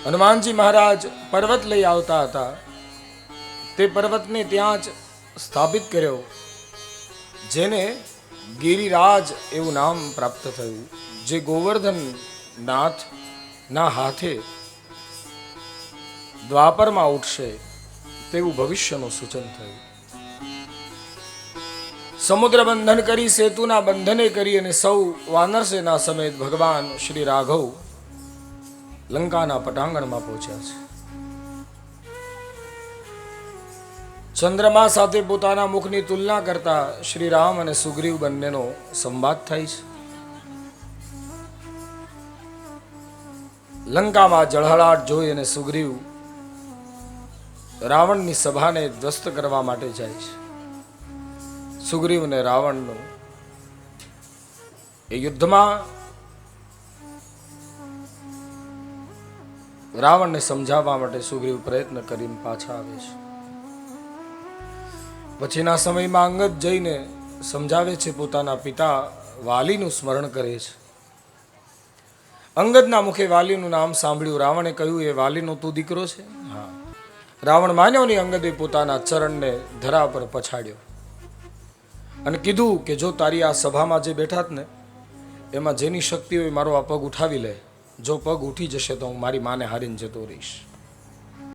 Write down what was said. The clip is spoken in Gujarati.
હનુમાનજી મહારાજ પર્વત લઈ આવતા હતા. તે પર્વતને ત્યાં જ સ્થાપિત કર્યો, જેને ગિરિરાજ એવું નામ પ્રાપ્ત થયું, જે ગોવર્ધન નાથ ના હાથે દ્વાપરમાં ઉઠશે તેવું ભવિષ્યનું સૂચન થયું. સમુદ્ર બંધન કરી, સેતુના બંધને કરી અને સૌ વાનર સેના સમેત ભગવાન શ્રી રાઘવ લંકાના પટાંગણમાં પહોંચ્યા છે. ચંદ્રમા સાથે પોતાના મુખની તુલના કરતા શ્રી રામ અને સુગ્રીવ બંનેનો સંવાદ થાય છે. લંકામાં જળહળાટ જોઈ અને સુગ્રીવ રાવણની સભાને ધ્વસ્ત કરવા માટે જાય છે. સુગ્રીવ અને રાવણનું એ યુદ્ધમાં રાવણને સમજાવવા માટે સુગ્રીવ પ્રયત્ન કરીને પાછા આવે છે. પછીના સમયમાં અંગદ જઈને સમજાવે છે, પોતાના પિતા વાલીનું સ્મરણ કરે છે. અંગદના મુખે વાલીનું નામ સાંભળ્યું. રાવણે કહ્યું, એ વાલીનો તું દીકરો છે? હા. રાવણ માન્યો નહીં. અંગદે પોતાના ચરણને ધરા પર પછાડ્યો અને કીધું કે જો તારી આ સભામાં જે બેઠા ને એમાં જેની શક્તિ હોય મારો આ પગ ઉઠાવી લે. જો પગ ઉઠી જશે તો હું મારી માને હારીને જતો રહીશ.